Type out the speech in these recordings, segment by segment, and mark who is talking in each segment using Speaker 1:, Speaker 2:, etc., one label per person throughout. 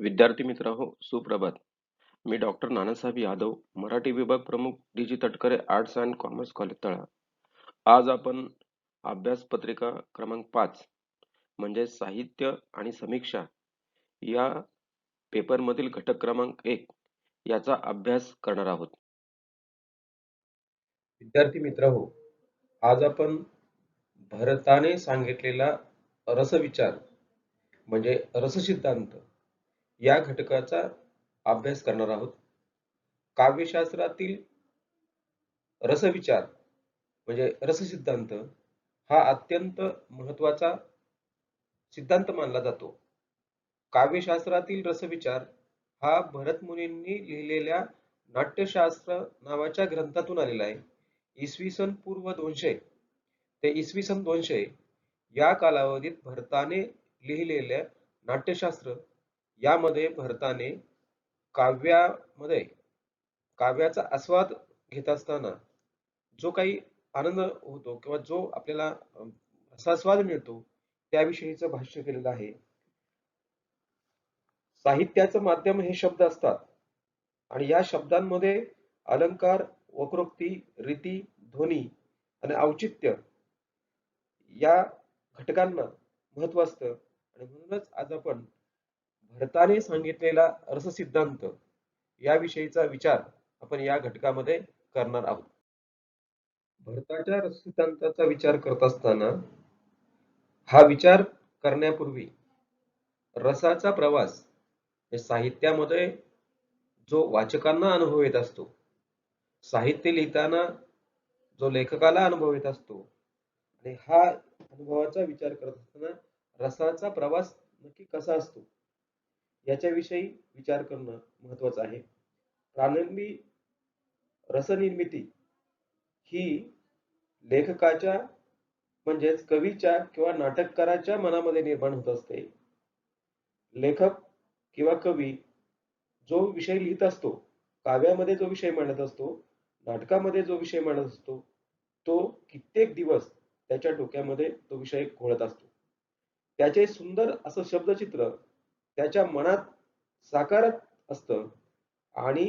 Speaker 1: विद्यार्थी मित्रांनो, सुप्रभात. मी डॉक्टर नानासाहेब यादव, मराठी विभाग प्रमुख DG. Tatkare arts and commerce college तळा. आज आपण अभ्यास पत्रिका क्रमांक 5 म्हणजे साहित्य आणि समीक्षा या पेपरमधील घटक क्रमांक 1 याचा अभ्यास करणार आहोत. विद्यार्थी मित्रांनो, आज आपण भरताने सांगितलेला रसविचार म्हणजे रससिद्धांत या घटकाचा अभ्यास करणार आहोत. काव्यशास्त्रातील रसविचार म्हणजे रससिद्धांत हा अत्यंत महत्वाचा सिद्धांत मानला जातो. काव्यशास्त्रातील रसविचार हा भरत मुनींनी लिहिलेल्या नाट्यशास्त्र नावाच्या ग्रंथातून आलेला आहे. इसवी सन पूर्व 200 ते इसवी सन 200 या कालावधीत भरताने लिहिलेल्या नाट्यशास्त्र यामध्ये भरताने काव्यामध्ये काव्याचा आस्वाद घेत असताना जो काही आनंद होतो किंवा जो आपल्याला रसास्वाद मिळतो त्याविषयीचं भाष्य केलेलं आहे. साहित्याचं माध्यम हे शब्द असतात आणि या शब्दांमध्ये अलंकार, वक्रोक्ती, रीती, ध्वनी आणि औचित्य या घटकांना महत्व असतं आणि म्हणूनच आज आपण भरताने सांगितलेला रससिद्धांत याविषयीचा विचार आपण या घटकामध्ये करणार आहोत. भरताच्या रससिद्धांताचा विचार करत असताना हा विचार करण्यापूर्वी रसाचा प्रवास साहित्यामध्ये जो वाचकांना अनुभव येत असतो, साहित्य लिहिताना जो लेखकाला अनुभव येत असतो आणि हा अनुभवाचा विचार करत असताना रसाचा प्रवास नक्की कसा असतो याच्याविषयी विचार करणं महत्वाचं आहे. प्रारंभी रसनिर्मिती ही लेखकाच्या म्हणजेच कवीच्या किंवा नाटककाराच्या मनामध्ये निर्माण होत असते. लेखक किंवा कवी जो विषय लिहित असतो, काव्यामध्ये जो विषय मांडत असतो, नाटकामध्ये जो विषय मांडत असतो, तो कित्येक दिवस त्याच्या डोक्यामध्ये तो विषय घोळत असतो. त्याचे सुंदर असं शब्दचित्र त्याच्या मनात साकारत असतं आणि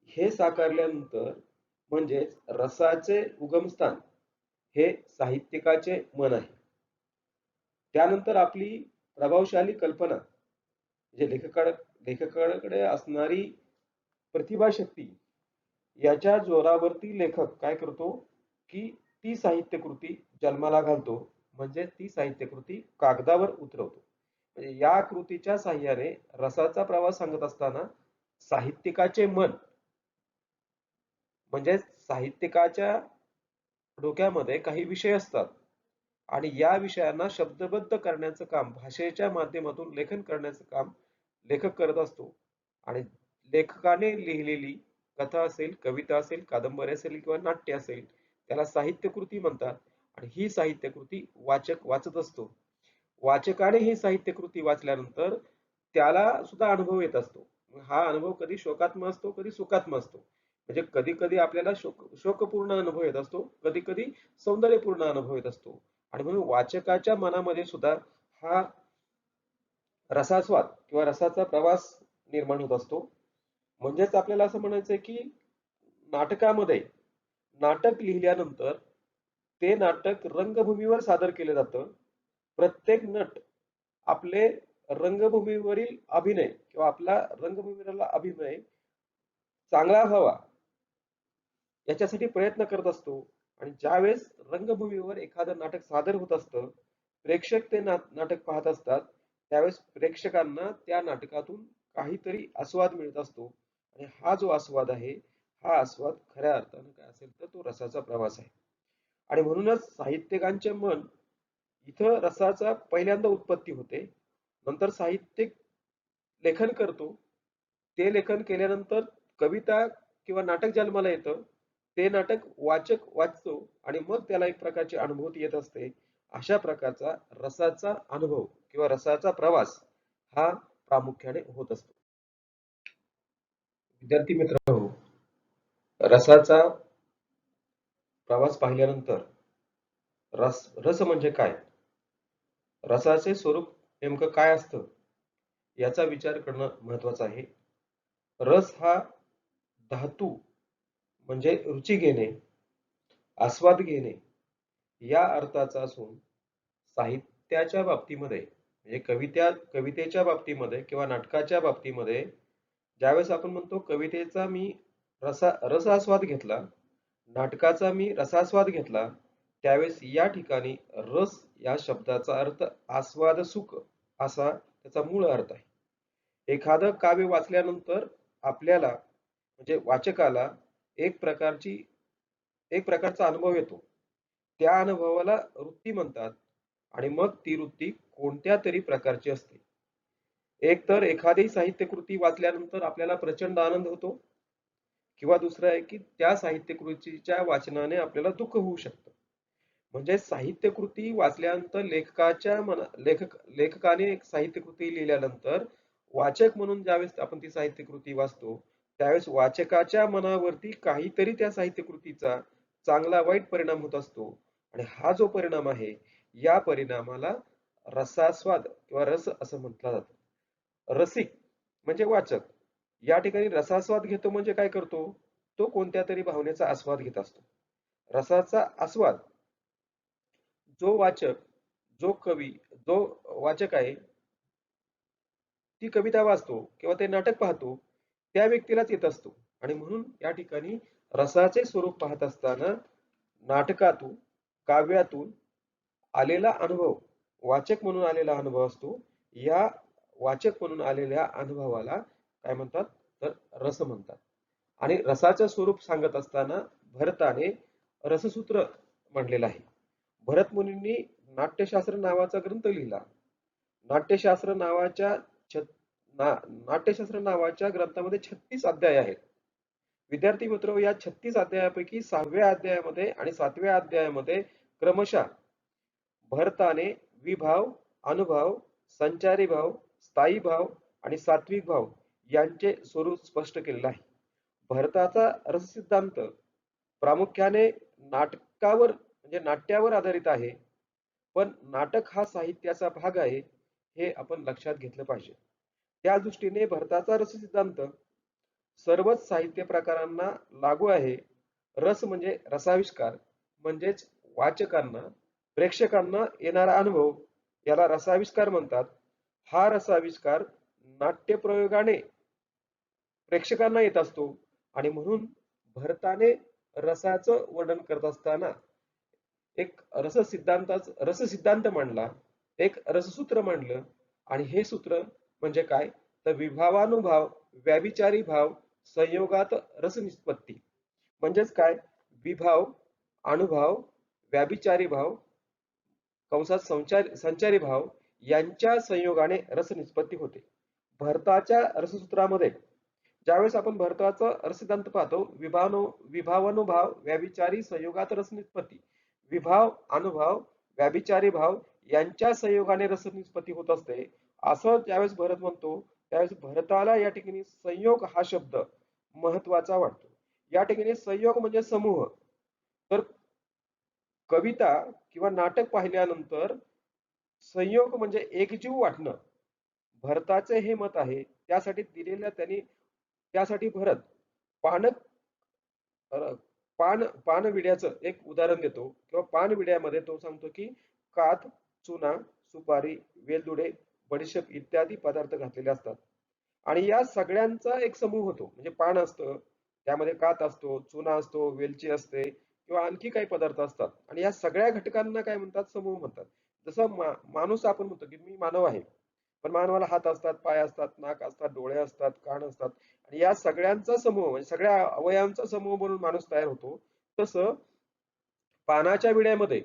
Speaker 1: हे साकारल्यानंतर म्हणजेच रसाचे उगमस्थान हे साहित्यिकाचे मन आहे. त्यानंतर आपली प्रभावशाली कल्पना म्हणजे लेखकाकडे असणारी प्रतिभाशक्ती याच्या जोरावरती लेखक काय करतो की ती साहित्यकृती जन्माला घालतो, म्हणजे ती साहित्यकृती कागदावर उतरवतो. म्हणजे या कृतीच्या साह्याने रसाचा प्रवास सांगत असताना साहित्यिकाचे मन म्हणजे साहित्यिकाच्या डोक्यामध्ये काही विषय असतात आणि या विषयांना शब्दबद्ध करण्याचं काम भाषेच्या माध्यमातून लेखन करण्याचं काम लेखक करत असतो आणि लेखकाने लिहिलेली कथा असेल, कविता असेल, कादंबरी असेल किंवा नाट्य असेल त्याला साहित्यकृती म्हणतात आणि ही साहित्यकृती वाचक वाचत असतो. वाचकाने ही साहित्यकृती वाचल्यानंतर त्याला सुद्धा अनुभव येत असतो. हा अनुभव कधी शोकात्मक असतो, कधी सुखात्मक असतो. म्हणजे कधी कधी आपल्याला शोकपूर्ण अनुभव येत असतो, कधी कधी सौंदर्यपूर्ण अनुभव येत असतो आणि म्हणून वाचकाच्या मनामध्ये सुद्धा हा रसास्वाद किंवा रसाचा प्रवास निर्माण होत असतो. म्हणजेच आपल्याला असं म्हणायचंय की नाटकामध्ये नाटक लिहिल्यानंतर ते नाटक रंगभूमीवर सादर केलं जातं. प्रत्येक नट आपले रंगभूमीवरील अभिनय किंवा आपला रंगभूमीवरील अभिनय चांगला हवा याच्यासाठी प्रयत्न करत असतो आणि ज्यावेळेस रंगभूमीवर एखादं नाटक सादर होत असतं, प्रेक्षक ते नाटक पाहत असतात, त्यावेळेस प्रेक्षकांना त्या नाटकातून काहीतरी आस्वाद मिळत असतो आणि हा जो आस्वाद आहे, हा आस्वाद खऱ्या अर्थानं काय असेल तर तो रसाचा प्रवास आहे. आणि म्हणूनच साहित्यिकांचे मन इथं रसाचा पहिल्यांदा उत्पत्ती होते. नंतर साहित्यिक लेखन करतो. ते लेखन केल्यानंतर कविता किंवा नाटक जन्माला येतं. ते नाटक वाचक वाचतो आणि मग त्याला एक प्रकारची अनुभूती येत असते. अशा प्रकारचा रसाचा अनुभव किंवा रसाचा प्रवास हा प्रामुख्याने होत असतो. विद्यार्थी मित्र, रसाचा प्रवास पाहिल्यानंतर रस म्हणजे काय? रसाचे स्वरूप नेमकं काय असतं याचा विचार करणं महत्वाचं आहे. रस हा धातू म्हणजे रुची घेणे, आस्वाद घेणे या अर्थाचा असून साहित्याच्या बाबतीमध्ये म्हणजे कवितेच्या बाबतीमध्ये किंवा नाटकाच्या बाबतीमध्ये ज्यावेळेस आपण म्हणतो कवितेचा मी रसास्वाद घेतला, नाटकाचा मी रसास्वाद घेतला, त्यावेळेस या ठिकाणी रस या शब्दाचा अर्थ आस्वाद सुख असा त्याचा मूळ अर्थ आहे. एखादं काव्य वाचल्यानंतर आपल्याला म्हणजे वाचकाला एक प्रकारची एक प्रकारचा अनुभव येतो. त्या अनुभवाला वृत्ती म्हणतात आणि मग ती वृत्ती कोणत्या तरी प्रकारची असते. एक तर एखादी साहित्यकृती वाचल्यानंतर आपल्याला प्रचंड आनंद होतो किंवा दुसरं आहे की त्या साहित्यकृतीच्या वाचनाने आपल्याला दुःख होऊ शकतं. म्हणजे साहित्यकृती वाचल्यानंतर लेखकाने एक साहित्यकृती लिहिल्यानंतर वाचक म्हणून ज्यावेळेस आपण ती साहित्यकृती वाचतो त्यावेळेस वाचकाच्या मनावरती काहीतरी त्या साहित्यकृतीचा चांगला वाईट परिणाम होत असतो आणि हा जो परिणाम आहे या परिणामाला रसास्वाद किंवा रस असं म्हटलं जातं. रसिक म्हणजे वाचक या ठिकाणी रसास्वाद घेतो म्हणजे काय करतो? तो कोणत्या तरी भावनेचा आस्वाद घेत असतो. रसाचा आस्वाद जो वाचक, जो कवी, जो वाचक आहे, ती कविता वाचतो किंवा ते नाटक पाहतो, त्या व्यक्तीलाच येत असतो. आणि म्हणून या ठिकाणी रसाचे स्वरूप पाहत असताना नाटकातून, काव्यातून आलेला अनुभव, वाचक म्हणून आलेला अनुभव असतो. या वाचक म्हणून आलेल्या अनुभवाला काय म्हणतात? तर रस म्हणतात. आणि रसाचं स्वरूप सांगत असताना भरताने रससूत्र मांडलेलं आहे. भरत मुनींनी नाट्यशास्त्र नावाचा ग्रंथ लिहिला. नाट्यशास्त्र नावाच्या नाट्यशास्त्र नावाच्या ग्रंथामध्ये 36 अध्याय आहेत. विद्यार्थी मित्र या 36 अध्यायापैकी 6व्या अध्यायामध्ये आणि 7व्या अध्यायामध्ये क्रमशः भरताने विभाव, अनुभव, संचारी भाव, स्थायी भाव आणि सात्विक भाव यांचे स्वरूप स्पष्ट केलेलं आहे. भरताचा रससिद्धांत प्रामुख्याने नाटकावर म्हणजे नाट्यावर आधारित आहे. पण नाटक हा साहित्याचा भाग आहे हे आपण लक्षात घेतलं पाहिजे. त्या दृष्टीने भरताचा रससिद्धांत सर्वच साहित्य प्रकारांना लागू आहे. रस म्हणजे रसाविष्कार म्हणजेच वाचकांना, प्रेक्षकांना येणारा अनुभव याला रसाविष्कार म्हणतात. हा रसाविष्कार नाट्यप्रयोगाने प्रेक्षकांना येत असतो आणि म्हणून भरताने रसाचं वर्णन करत असताना एक रससिद्धांत मांडला, एक रससूत्र मांडलं आणि हे सूत्र म्हणजे काय? तर विभावानुभाव, व्याभिचारी भाव, संयोगात रसनिष्पत्ती. म्हणजेच काय? विभाव, अनुभव, व्याभिचारी भाव, कंसात संचारी भाव यांच्या संयोगाने रसनिष्पत्ती होते. भरताच्या रससूत्रामध्ये ज्यावेळेस आपण भरताचा रससिद्धांत पाहतो, विभावानुभाव, व्याभिचारी, संयोगात रसनिष्पत्ती. विभाव, अनुभव, व्याभिचारी भाव यांच्या संयोगाने रसनिष्पत्ती होत असते. असं ज्यावेळेस भरत म्हणतो, त्यावेळेस भरताला या ठिकाणी संयोग हा शब्द महत्वाचा वाटतो. या ठिकाणी संयोग म्हणजे समूह. तर कविता किंवा नाटक पाहिल्यानंतर संयोग म्हणजे एकजीव वाटणं. भरताचे हे मत आहे. त्यासाठी भरत पानक पानविड्याचं एक उदाहरण देतो किंवा पानविड्यामध्ये तो सांगतो की काथ, चुना, सुपारी, वेलदुडे, बडीशेप इत्यादी पदार्थ घातलेले असतात आणि या सगळ्यांचा एक समूह होतो. म्हणजे पान असतं, त्यामध्ये काथ असतो, चुना असतो, वेलची असते किंवा आणखी काही पदार्थ असतात आणि या सगळ्या घटकांना काय म्हणतात? समूह म्हणतात. जसं माणूस आपण म्हणतो की मी मानव आहे, पण मानवाला हात असतात, पाय असतात, नाक असतात, डोळे असतात, कान असतात आणि या सगळ्यांचा समूह म्हणजे सगळ्या अवयवांचा समूह बनून माणूस तयार होतो. तसं पानाच्या विड्यामध्ये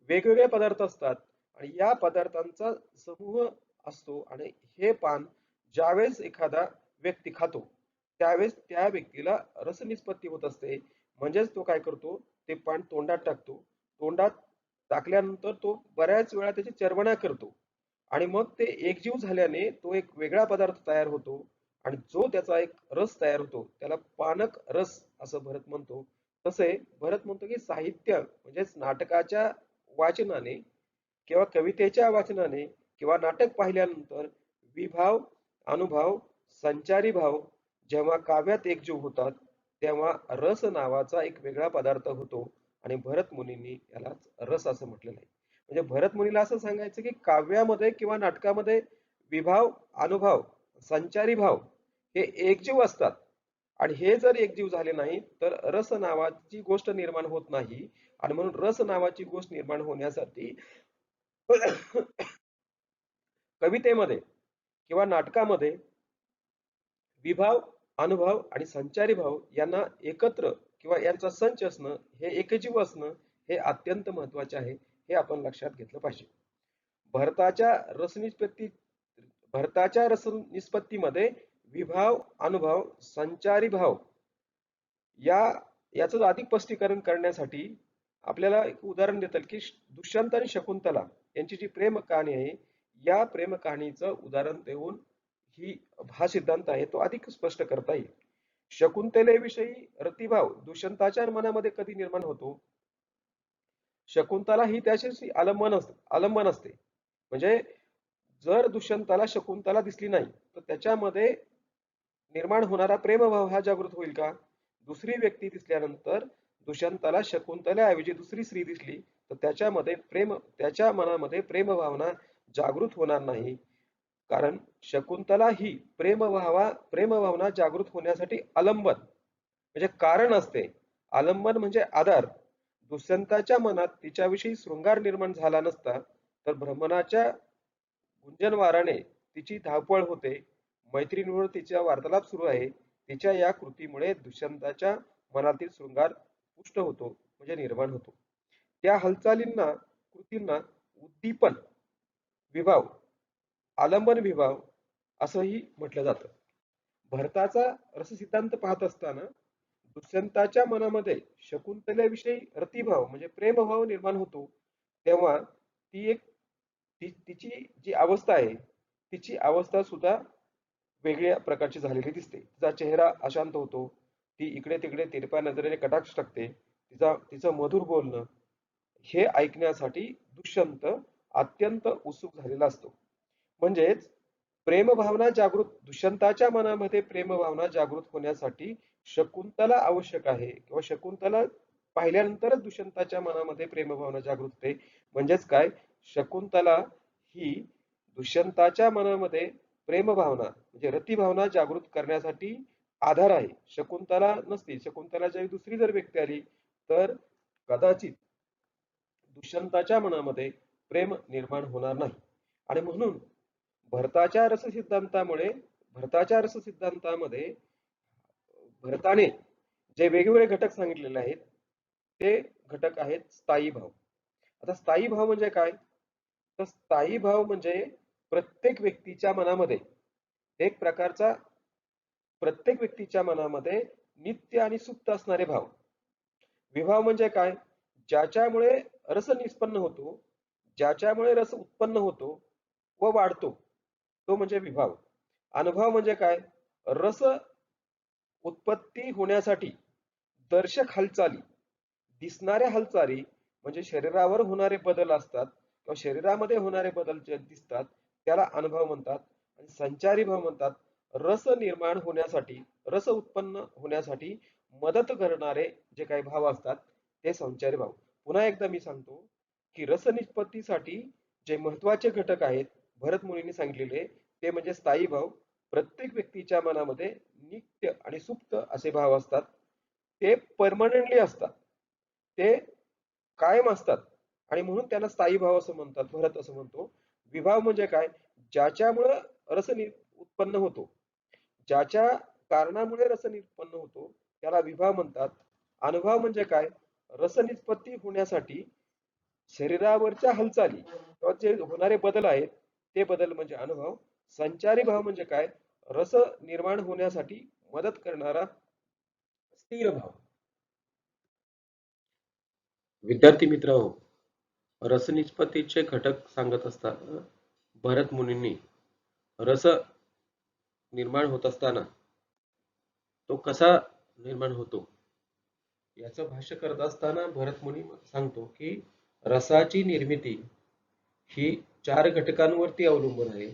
Speaker 1: वेगवेगळे पदार्थ असतात आणि या पदार्थांचा समूह असतो आणि हे पान ज्यावेळेस एखादा व्यक्ती खातो त्यावेळेस त्या व्यक्तीला रसनिष्पत्ती होत असते. म्हणजेच तो काय करतो? ते पान तोंडात टाकतो. तोंडात टाकल्यानंतर तो बऱ्याच वेळा त्याची चरवणा करतो आणि मग ते एकजीव झाल्याने तो एक वेगळा पदार्थ तयार होतो आणि जो त्याचा एक रस तयार होतो त्याला पानक रस असं भरत म्हणतो. तसे भरत म्हणतो की साहित्य म्हणजेच नाटकाच्या वाचनाने किंवा कवितेच्या वाचनाने किंवा नाटक पाहिल्यानंतर विभाव, अनुभव, संचारी भाव जेव्हा काव्यात एकजीव होतात तेव्हा रस नावाचा एक वेगळा पदार्थ होतो आणि भरत मुनींनी यालाच रस असं म्हटलेलं आहे. म्हणजे भरत मुनीला असं सांगायचं की काव्यामध्ये किंवा नाटकामध्ये विभाव, अनुभव, संचारी भाव हे एकजीव असतात आणि हे जर एकजीव झाले नाही तर रस नावाची गोष्ट निर्माण होत नाही. आणि म्हणून रस नावाची गोष्ट निर्माण होण्यासाठी कवितेमध्ये किंवा नाटकामध्ये विभाव, अनुभव आणि संचारी भाव यांना एकत्र किंवा यांचा संच असणं, हे एकजीव असणं हे अत्यंत महत्वाचे आहे. हे आपण लक्षात घेतलं पाहिजे. भरताच्या रसनिष्पत्ती भरताच्या रसनिष्पत्तीमध्ये विभाव, अनुभव, संचारी भाव या याचं अधिक स्पष्टीकरण करण्यासाठी आपल्याला एक उदाहरण देता येईल की दुष्यंत आणि शकुंतला यांची जी प्रेम कहाणी आहे, या प्रेम कहाणीचं उदाहरण देऊन हा सिद्धांत आहे तो अधिक स्पष्ट करता येईल. शकुंतलेविषयी रतिभाव दुष्यंताच्या मनामध्ये कधी निर्माण होतो? शकुंतला ही त्याच्याशी आलंबन असते. म्हणजे जर दुष्यंताला शकुंतला दिसली नाही तर त्याच्यामध्ये निर्माण होणारा प्रेमभाव हा जागृत होईल का? दुसरी व्यक्ती दिसल्यानंतर दुष्यंताला शकुंतलेऐवजी दुसरी स्त्री दिसली तर त्याच्या मनामध्ये प्रेमभावना जागृत होणार नाही. कारण शकुंतला ही प्रेमभावना जागृत होण्यासाठी आलंबन म्हणजे कारण असते. आलंबन म्हणजे आधार. दुष्यंताच्या मनात तिच्याविषयी शृंगार निर्माण झाला नसता तर भ्रमणाच्या गुंजन वाराने तिची धावपळ होते. मैत्रिणीवर तिचा वार्तालाप सुरू आहे. तिच्या या कृतीमुळे दुष्यंताच्या मनातील शृंगार पुष्ट होतो म्हणजे निर्माण होतो. त्या हालचालींना कृतींना उद्दीपन विभाव, आलंबन विभाव असंही म्हटलं जातं. भरताचा रससिद्धांत पाहत असताना दुष्यंताच्या मनामध्ये शकुंतलेविषयी रतिभाव म्हणजे प्रेमभाव निर्माण होतो. तेव्हा तिची जी अवस्था आहे तिची अवस्था सुद्धा वेगळ्या प्रकारची झालेली दिसते. तिचा चेहरा अशांत होतो. ती इकडे तिकडे तिरप्या नजरेने कटाक्ष टाकते. तिचं मधुर बोलणं हे ऐकण्यासाठी दुष्यंत अत्यंत उत्सुक झालेला असतो. म्हणजेच प्रेमभावना जागृत दुष्यंताच्या मनामध्ये प्रेमभावना जागृत होण्यासाठी शकुंतला आवश्यक आहे किंवा शकुंतला पाहिल्यानंतरच दुष्यंताच्या मनामध्ये प्रेमभावना जागृत होते. म्हणजेच काय, शकुंतला ही दुष्यंताच्या मनामध्ये प्रेमभावना म्हणजे रतिभावना जागृत करण्यासाठी आधार आहे. शकुंतला नसती, शकुंतला जरी दुसरी जर व्यक्ती आली तर कदाचित दुष्यंताच्या मनामध्ये प्रेम निर्माण होणार नाही. आणि म्हणून भरताच्या रससिद्धांतामुळे भरताच्या रससिद्धांतामध्ये भरताने जे वेगवेगळे घटक सांगितलेले आहेत ते घटक आहेत स्थायी भाव. आता स्थायी भाव म्हणजे काय? तर स्थायी भाव म्हणजे प्रत्येक व्यक्तीच्या मनामध्ये एक प्रकारचा प्रत्येक व्यक्तीच्या मनामध्ये नित्य आणि सुप्त असणारे भाव. विभाव म्हणजे काय? ज्याच्यामुळे रस निष्पन्न होतो, ज्याच्यामुळे रस उत्पन्न होतो व वाढतो तो म्हणजे विभाव. अनुभव म्हणजे काय? रस उत्पत्ती होण्यासाठी दर्शक हालचाली, दिसणाऱ्या हालचाली म्हणजे शरीरावर होणारे बदल असतात किंवा शरीरामध्ये होणारे बदल जे दिसतात त्याला अनुभव म्हणतात. आणि संचारी भाव म्हणतात रस निर्माण होण्यासाठी, रस उत्पन्न होण्यासाठी मदत करणारे जे काही भाव असतात ते संचारी भाव. पुन्हा एकदा मी सांगतो की रस निष्पत्तीसाठी जे महत्वाचे घटक आहेत भरत मुनींनी सांगितलेले ते म्हणजे स्थायी भाव. प्रत्येक व्यक्तीच्या मनामध्ये नित्य आणि सुप्त असे भाव असतात. ते परमनंटली असतात, ते कायम असतात आणि म्हणून त्याला स्थायी भाव असं म्हणतात. भरत असं म्हणतो. विभाव म्हणजे काय? ज्याच्यामुळे रस उत्पन्न होतो, ज्याच्या कारणामुळे रस उत्पन्न होतो त्याला विभाव म्हणतात. अनुभव म्हणजे काय? रस निष्पत्ती होण्यासाठी शरीरावरच्या हालचाली किंवा जे होणारे बदल आहेत ते बदल म्हणजे अनुभव. संचारी भाव म्हणजे काय? रस निर्माण होण्यासाठी मदत करणारा स्थिर भाव. विद्यार्थी मित्र हो, रसनिष्पत्तीचे घटक सांगत असताना भरत मुनींनी रस निर्माण होत असताना तो कसा निर्माण होतो याचं भाष्य करत असताना भरत मुनी सांगतो की रसाची निर्मिती ही 4 घटकांवरती अवलंबून आहे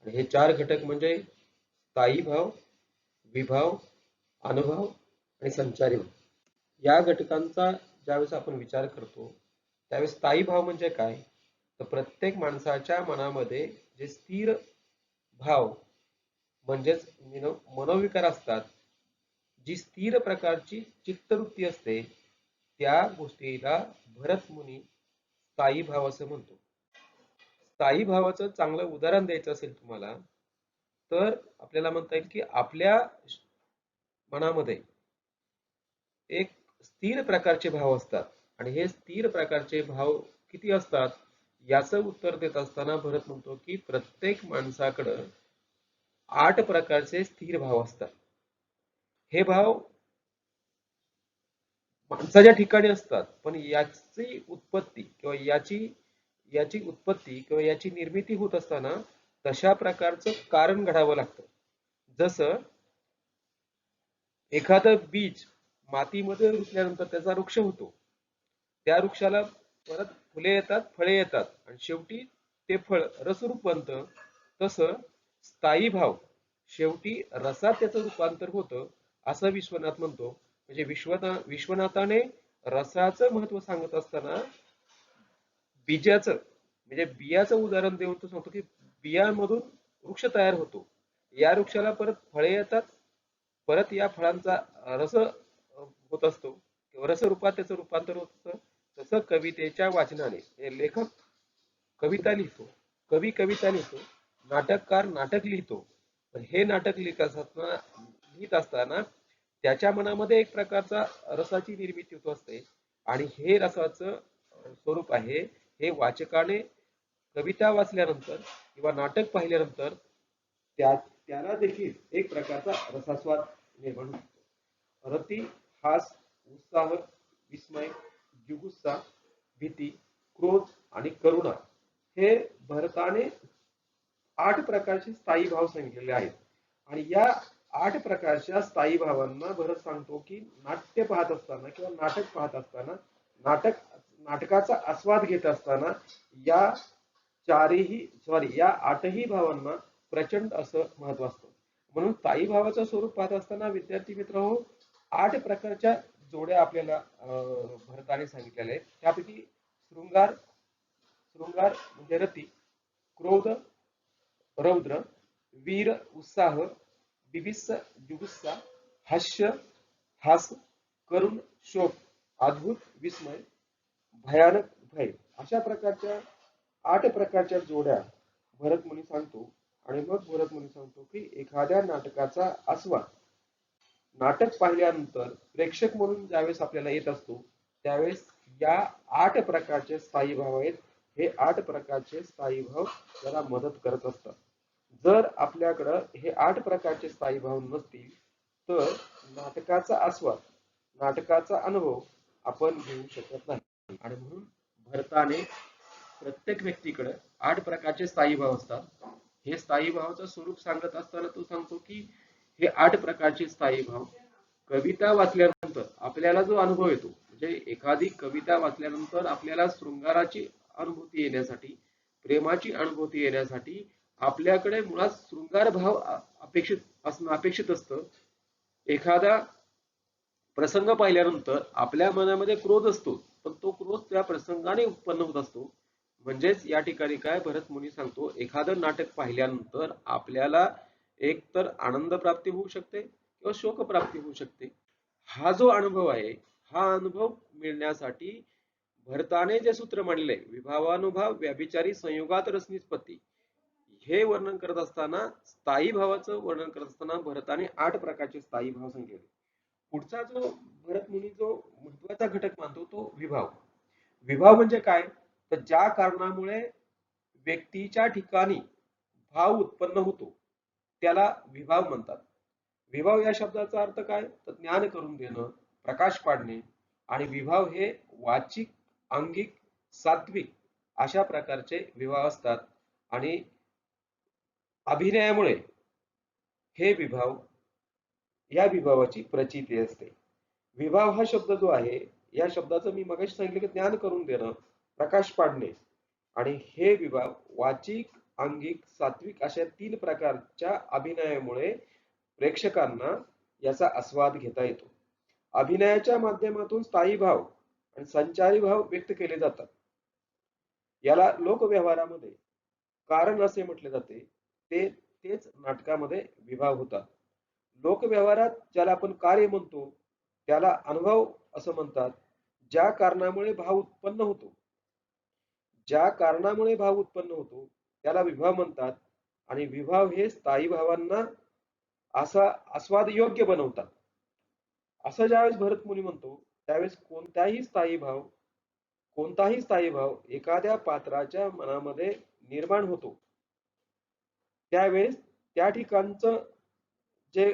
Speaker 1: हे 4 घटक म्हणजे स्थायी भाव, विभाव, अनुभव आणि संचारी भाव. या घटकांचा ज्यावेळेस आपण विचार करतो त्यावेळेस स्थायी भाव म्हणजे काय, तर प्रत्येक माणसाच्या मनामध्ये जे स्थिर भाव म्हणजेच मनोविकार असतात, जी स्थिर प्रकारची चित्तवृत्ती असते, त्या गोष्टीला भरत मुनी स्थायी भाव असं म्हणतो. स्थायी भावाचं चांगलं उदाहरण द्यायचं असेल तुम्हाला, तर आपल्याला म्हणता येईल की आपल्या मनामध्ये एक स्थिर प्रकारचे भाव असतात आणि हे स्थिर प्रकारचे भाव किती असतात याचं उत्तर देत असताना भरत म्हणतो की प्रत्येक माणसाकडं 8 प्रकारचे स्थिर भाव असतात. हे भाव माणसाच्या ठिकाणी असतात, पण याची उत्पत्ती किंवा याची उत्पत्ती किंवा याची निर्मिती होत असताना तशा प्रकारचं कारण घडावं लागतं. जसं एखादं बीज मातीमध्ये रुजल्यानंतर त्याचा वृक्ष होतो. त्या वृक्षाला परत फुले येतात, फळे येतात आणि शेवटी ते फळ रसरूप बनतं. तसं स्थायी भाव शेवटी रसात त्याचं रूपांतर होतं असं विश्वनाथ म्हणतो. म्हणजे विश्वनाथाने रसाचं महत्व सांगत असताना बीजाचं म्हणजे बियाचं उदाहरण देऊन तो सांगतो की बियामधून वृक्ष तयार होतो. या वृक्षाला परत फळे येतात, परत या फळांचा रस होत असतो किंवा रसरूपात त्याचं रूपांतर होत असतं. तसं कवितेच्या वाचनाने हे लेखक कविता लिहितो, कवी कविता लिहितो, नाटककार नाटक लिहितो. पण हे नाटक लिहित असताना त्याच्या मनामध्ये एक प्रकारचा रसाची निर्मिती होत असते आणि हे रसाचं स्वरूप आहे हे वाचकाने कविता वाचल्यानंतर किंवा नाटक पाहिल्यानंतर त्याला देखील एक प्रकारचा रसास्वाद निर्माण होतो. रती, हास, उत्साह, विस्मय, जुगुप्सा, भीती, क्रोध आणि करुणा हे भरताने 8 प्रकारचे स्थायी भाव सांगितलेले आहेत. आणि या 8 प्रकारच्या स्थायी भावांना भरत सांगतो की नाट्य पाहत असताना किंवा नाटक पाहत असताना नाटकाचा आस्वाद घेत असताना या या 8ही भावांना प्रचंड असं महत्व असतं. म्हणून स्थायी भावाचं स्वरूप पाहत असताना विद्यार्थी मित्र हो 8 प्रकारच्या जोड्या आपल्याला भरताने सांगितलेल्या आहेत. त्यापैकी शृंगार शृंगार म्हणजे रती, क्रोध रौद्र, वीर उत्साह, बिभित्सा जुगुप्सा, हास्य हास, करुण शोक, अद्भुत विस्मय, भयानक भय अशा प्रकारच्या 8 प्रकारच्या जोड्या भरत मुनी सांगतो. आणि मग भरत मुनी सांगतो की एखाद्या नाटकाचा आस्वाद नाटक पाहिल्यानंतर प्रेक्षक म्हणून ज्यावेळेस आपल्याला येत असतो त्यावेळेस या 8 प्रकारचे स्थायी भाव आहेत. हे 8 प्रकारचे स्थायी भाव त्याला मदत करत असतात. जर आपल्याकडं हे 8 प्रकारचे स्थायी भाव नसतील तर नाटकाचा आस्वाद नाटकाचा अनुभव आपण घेऊ शकत नाही. आणि म्हणून भरताने प्रत्येक व्यक्तीकडे 8 प्रकारचे स्थायी भाव असतात. हे स्थायी भावाचं स्वरूप सांगत असताना तो सांगतो की हे 8 प्रकारचे स्थायी भाव कविता वाचल्यानंतर आपल्याला जो अनुभव येतो म्हणजे एखादी कविता वाचल्यानंतर आपल्याला शृंगाराची अनुभूती येण्यासाठी प्रेमाची अनुभूती येण्यासाठी आपल्याकडे मुळात शृंगार भाव अपेक्षित असतं. एखादा प्रसंग पाहिल्यानंतर आपल्या मनामध्ये क्रोध असतो, पण तो क्रोध त्या प्रसंगाने उत्पन्न होत असतो. म्हणजेच या ठिकाणी काय भरत मुनी सांगतो एखादं नाटक पाहिल्यानंतर आपल्याला एक तर आनंद प्राप्ती होऊ शकते किंवा शोक प्राप्ती होऊ शकते. हा जो अनुभव आहे हा अनुभव मिळण्यासाठी भरताने जे सूत्र मांडले विभावानुभाव व्याभिचारी संयोगात रस निष्पत्ती हे वर्णन करत असताना स्थायी भावाचं वर्णन करत असताना भरताने 8 प्रकारचे स्थायी भाव सांगितले. पुढचा जो भरत मुनी जो महत्वाचा घटक मानतो तो विभाव. विभाव म्हणजे काय, तर ज्या कारणामुळे व्यक्तीच्या ठिकाणी भाव उत्पन्न होतो त्याला विभाव म्हणतात. विभाव या शब्दाचा अर्थ काय, तर ज्ञान करून देणं, प्रकाश पाडणे. आणि विभाव हे वाचिक, अंगिक, सात्विक अशा प्रकारचे विभाव असतात. आणि अभिनयामुळे हे विभाव या विभावाची प्रचिती असते. विभाव हा शब्द जो आहे या शब्दाचं मी मगाशी सांगितलं की ज्ञान करून देणं, प्रकाश पाडणे. आणि हे विभाव वाचिक, अंगिक, सात्विक अशा 3 प्रकारच्या अभिनयामुळे प्रेक्षकांना याचा आस्वाद घेता येतो. अभिनयाच्या माध्यमातून स्थायी भाव आणि संचारी भाव व्यक्त केले जातात. याला लोकव्यवहारामध्ये कारण असे म्हटले जाते. तेच नाटकामध्ये विभाव होतात. लोकव्यवहारात ज्याला आपण कार्य म्हणतो, त्याला अनुभव असं म्हणतात. ज्या कारणामुळे भाव उत्पन्न होतो, ज्या कारणामुळे भाव उत्पन्न होतो, त्याला विभाव म्हणतात. आणि विभाव हे स्थायी भावांना असा आस्वाद योग्य बनवतात. असं ज्यावेळेस भरतमुनी म्हणतो, त्यावेळेस कोणताही स्थायी भाव एखाद्या पात्राच्या मनामध्ये निर्माण होतो, त्यावेळेस त्या ठिकाणचं जे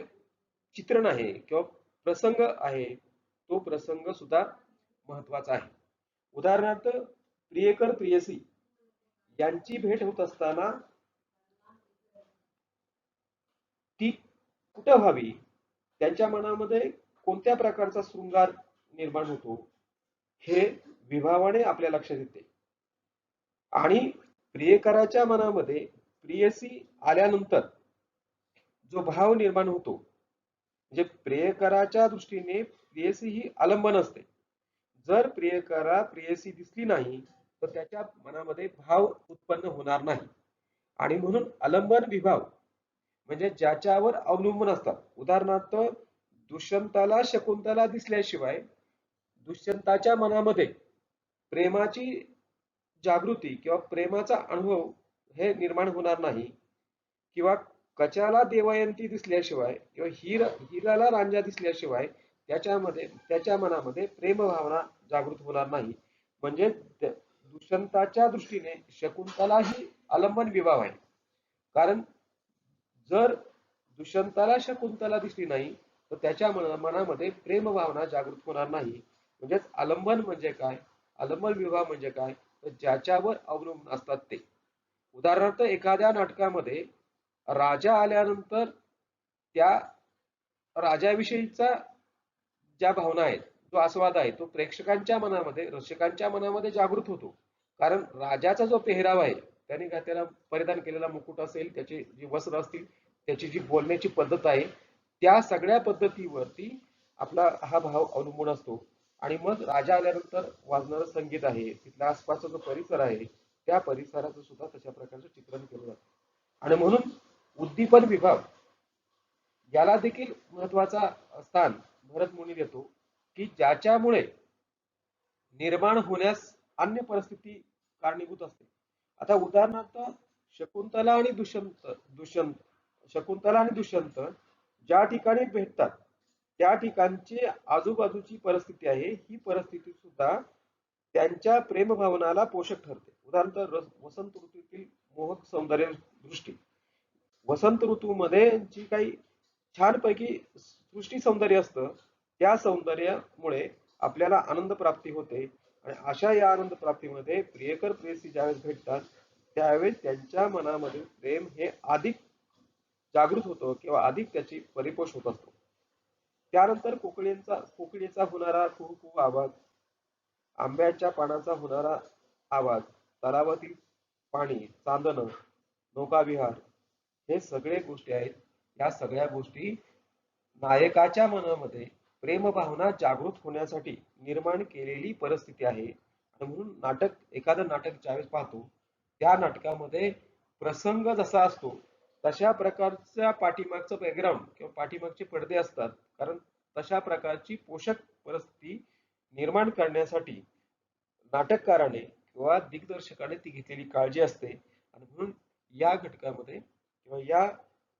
Speaker 1: चित्रण आहे किंवा प्रसंग आहे, तो प्रसंग सुद्धा महत्वाचा आहे. उदाहरणार्थ, प्रियकर प्रियसी यांची भेट होत असताना ती कुठं व्हावी, त्यांच्या मनामध्ये कोणत्या प्रकारचा शृंगार निर्माण होतो, हे विभावाने आपल्या लक्षात येते. आणि प्रियकराच्या मनामध्ये प्रियसी आल्यानंतर जो भाव निर्माण होतो, म्हणजे प्रियकराच्या दृष्टीने प्रियसी ही आलंबन असते. जर प्रियसी दिसली नाही, तर त्याच्या मनामध्ये भाव उत्पन्न होणार नाही. आणि म्हणून आलंबन विभाव म्हणजे ज्याच्यावर अवलंबून असतात. उदाहरणार्थ, दुष्यंताला शकुंतला दिसल्याशिवाय दुष्यंताच्या मनामध्ये प्रेमाची जागृती किंवा प्रेमाचा अनुभव हे निर्माण होणार नाही. किंवा कचाला देवयंती दिसल्याशिवाय किंवा हिराला रांझा दिसल्याशिवाय त्याच्या मनामध्ये प्रेम भावना जागृत होणार नाही. म्हणजे दुष्यंताच्या दृष्टीने शकुंतला ही आलंबन विभाव आहे. कारण जर दुष्यंताला शकुंतला दिसली नाही, तर त्याच्या मनामध्ये प्रेम भावना जागृत होणार नाही. म्हणजेच आलंबन म्हणजे काय, आलंबन विवाह म्हणजे काय, तर ज्याच्यावर अवलंबून असतात ते. उदाहरणार्थ, एखाद्या नाटकामध्ये राजा आल्यानंतर त्या राजाविषयीचा ज्या भावना आहेत, जो आस्वाद आहे, तो प्रेक्षकांच्या मनामध्ये, रसिकांच्या मनामध्ये जागृत होतो. कारण राजाचा जो पेहराव आहे, त्याला परिधान केलेला मुकुट असेल, त्याचे जे वस्त्र असतील, त्याची जी बोलण्याची पद्धत आहे, त्या सगळ्या पद्धतीवरती आपला हा भाव अवलंबून असतो. आणि मग राजा आल्यानंतर वाजणारं संगीत आहे, तिथल्या आसपासचा जो परिसर आहे, त्या परिसराचं सुद्धा तशा प्रकारचं चित्रण केलं जातं. आणि म्हणून उद्दीपन विभाग याला देखील महत्वाचा स्थान भरतमुनी देतो, की ज्याच्यामुळे निर्माण होण्यास अन्य परिस्थिती कारणीभूत असते. आता उदाहरणार्थ, शकुंतला आणि दुष्यंत ज्या ठिकाणी भेटतात, त्या ठिकाणची आजूबाजूची परिस्थिती आहे, ही परिस्थिती सुद्धा त्यांच्या प्रेमभावनाला पोषक ठरते. उदाहरणार्थ, वसंत ऋतूतील मोहक सौंदर्य दृष्टी. वसंत ऋतूमध्ये जी काही छानपैकी सृष्टी सौंदर्य असतं, त्या सौंदर्यामुळे आपल्याला आनंद प्राप्ती होते. आणि अशा या आनंद प्राप्तीमध्ये प्रियकर प्रेयसी ज्यावेळेस भेटतात, त्यावेळेस त्यांच्या मनामध्ये प्रेम हे अधिक जागृत होतं किंवा अधिक त्याची परिपोष होत असतो. त्यानंतर कोकिळेचा होणारा कुहू आवाज, आंब्याच्या पानाचा होणारा आवाज, तलावातील पाणी, चांदणं, नौकाविहार, हे सगळे गोष्टी आहेत. या सगळ्या गोष्टी नायकाच्या मनामध्ये प्रेम भावना जागृत होण्यासाठी निर्माण केलेली परिस्थिती आहे. आणि म्हणून एखादं नाटक ज्यावेळेस पाहतो, त्या नाटकामध्ये प्रसंग जसा असतो, तशा प्रकारच्या पाठीमागचं बॅकग्राऊंड किंवा पाठीमागचे पडदे असतात. कारण तशा प्रकारची पोषक परिस्थिती निर्माण करण्यासाठी नाटककाराने किंवा दिग्दर्शकाने ती घेतलेली काळजी असते. आणि म्हणून या घटकामध्ये किंवा या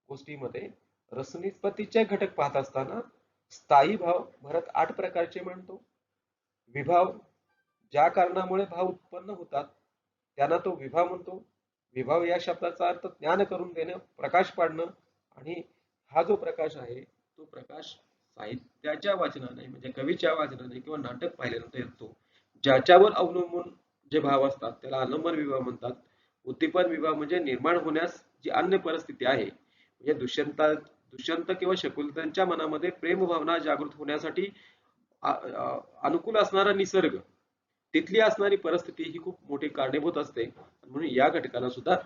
Speaker 1: गोष्टीमध्ये रसनिष्पत्तीचे घटक पाहत असताना स्थायी भाव भरत 8 प्रकारचे म्हणतो. विभाव, ज्या कारणामुळे भाव उत्पन्न होतात, त्यांना तो विभाव म्हणतो. विभाव या शब्दाचा अर्थ ज्ञान करून देणं, प्रकाश पाडणं. आणि हा जो प्रकाश आहे, तो प्रकाश साहित्याच्या वाचनाने, म्हणजे कवीच्या वाचनाने किंवा नाटक पाहिल्यानंतर येतो. ज्याच्यावर अवलंबून जे भाव असतात, त्याला आलंबन विभाव म्हणतात. उद्दीपन विभाव म्हणजे निर्माण होण्यास जी अन्य परिस्थिती आहे, म्हणजे दुष्यंत किंवा शकुंतलाच्या मनामध्ये प्रेम भावना जागृत होण्यासाठी अनुकूल असणारा निसर्ग, तिथली असणारी परिस्थिती ही खूप मोठी कारणीभूत असते. म्हणून या घटकाला सुद्धा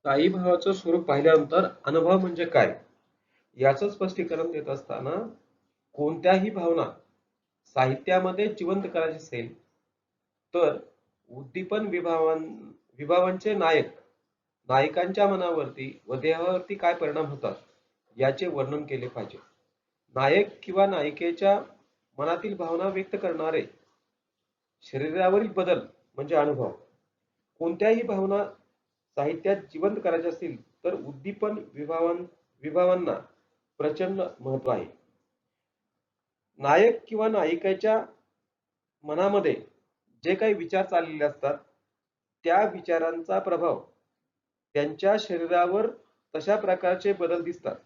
Speaker 1: स्थायी भावाचं स्वरूप पाहिल्यानंतर अनुभव म्हणजे काय याचं स्पष्टीकरण देत असताना कोणत्याही भावना साहित्यामध्ये जिवंत करायची असेल तर उद्दीपन विभावांचे नायकांच्या मनावरती व देहावरती काय परिणाम होतात याचे वर्णन केले पाहिजे. नायक किंवा नायिकेच्या मनातील भावना व्यक्त करणारे शरीरावरील बदल म्हणजे अनुभव. कोणत्याही भावना साहित्यात जिवंत करायचे असतील तर उद्दीपन विभावांना प्रचंड महत्व आहे. नायक किंवा नायिकेच्या मनामध्ये जे काही विचार चाललेले असतात त्या विचारांचा प्रभाव त्यांच्या शरीरावर तशा प्रकारचे बदल दिसतात.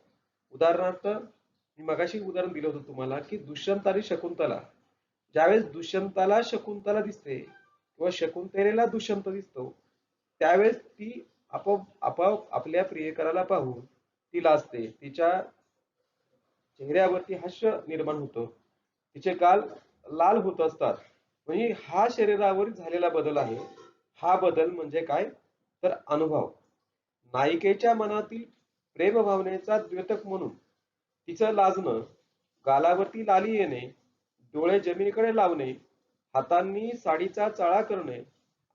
Speaker 1: उदाहरणार्थ मी मगाशी उदाहरण दिलं होतं तुम्हाला की दुष्यंत आणि शकुंतला. ज्यावेळेस दुष्यंताला शकुंतला दिसते किंवा शकुंतलेला दुष्यंत दिसतो त्यावेळेस ती आपोआप आपल्या प्रियकराला पाहून ती लाजते. तिच्या चेहऱ्यावरती हास्य निर्माण होतं. तिचे गाल लाल होत असतात. म्हणजे हा शरीरावर झालेला बदल आहे. हा बदल म्हणजे काय तर अनुभव. नायिकेच्या मनातील प्रेम भावनेचा द्योतक म्हणून तिचं लाजणं, गालावरती लाली येणे, डोळे जमिनीकडे लावणे, हातांनी साडीचा चाळा करणे,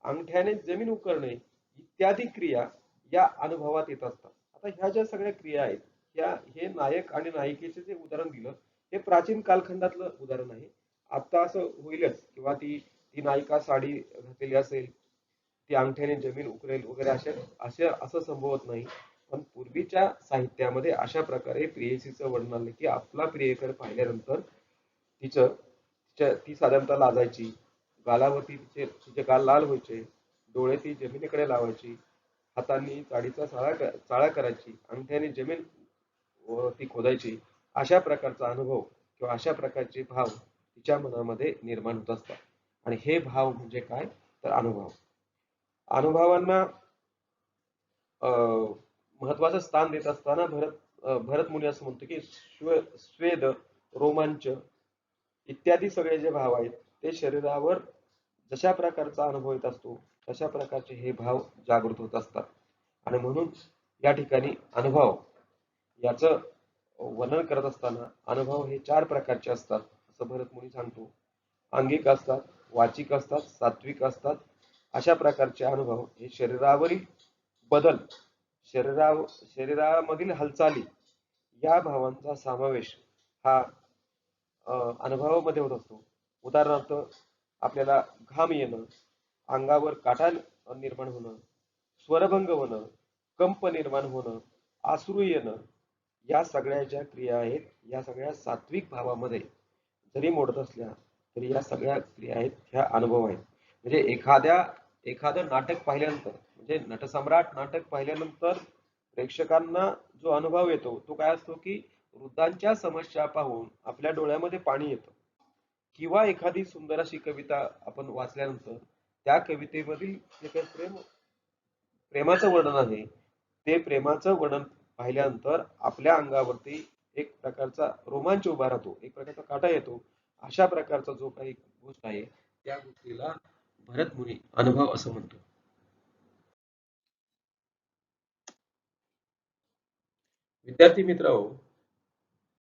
Speaker 1: अंगठ्याने जमीन उकरणे इत्यादी क्रिया या अनुभवात येत असतात. आता ह्या ज्या सगळ्या क्रिया आहेत हे नायक आणि नायिकेचे जे उदाहरण दिलं हे प्राचीन कालखंडातलं उदाहरण आहे. आता असं होईलच किंवा ती ती नायिका साडी घातलेली असेल, ती अंगठ्याने जमीन उकरेल वगैरे असं संभवत नाही. पण पूर्वीच्या साहित्यामध्ये अशा प्रकारे प्रेयसीचं वर्णन आलं की आपला प्रियकर पाहिल्यानंतर ती साधारणतः लाजायची, गालावरती तिचे गाल लाल व्हायचे, डोळे ती जमिनीकडे लावायची, हातांनी साडीचा चाळा करायची, अंगठ्याने जमीन ती खोदायची. अशा प्रकारचा अनुभव किंवा अशा प्रकारचे भाव तिच्या मनामध्ये निर्माण होत असतात. आणि हे भाव म्हणजे काय तर अनुभव. अनुभवांना महत्वाचं स्थान देत असताना भरत मुनी असं म्हणतो की स्वेद, रोमांच इत्यादी सगळे जे भाव आहेत ते शरीरावर जशा प्रकारचा अनुभव येत असतो तशा प्रकारचे हे भाव जागृत होत असतात. आणि म्हणून या ठिकाणी अनुभव याचं वर्णन करत असताना अनुभव हे 4 प्रकारचे असतात असं भरत मुनी सांगतो. अंगिक असतात, वाचिक असतात, सात्विक असतात. अशा प्रकारचे अनुभव हे शरीरावरील बदल, शरीरामधील हालचाली या भावांचा समावेश हा अनुभवामध्ये होत असतो. उदाहरणार्थ आपल्याला घाम येणं, अंगावर काटा निर्माण होणं, स्वरभंग होणं, कंप निर्माण होणं, अश्रू येणं या सगळ्या ज्या क्रिया आहेत या सगळ्या सात्विक भावामध्ये जरी मोडत असल्या तरी या सगळ्या क्रिया आहेत ह्या अनुभव आहेत. म्हणजे एखादं नाटक पाहिल्यानंतर म्हणजे नटसम्राट नाटक पाहिल्यानंतर प्रेक्षकांना जो अनुभव येतो तो काय असतो की वृद्धांच्या समस्या पाहून आपल्या डोळ्यामध्ये पाणी येतं किंवा एखादी सुंदर अशी कविता आपण वाचल्यानंतर त्या कवितेमधील जे काही प्रेमाचं वर्णन आहे ते प्रेमाचं वर्णन पाहिल्यानंतर आपल्या अंगावरती एक प्रकारचा रोमांच उभा राहतो, एक प्रकारचा काटा येतो. अशा प्रकारचा जो काही गोष्ट आहे त्या गोष्टीला भरत मुनी अनुभव असं म्हणतो. विद्यार्थी मित्र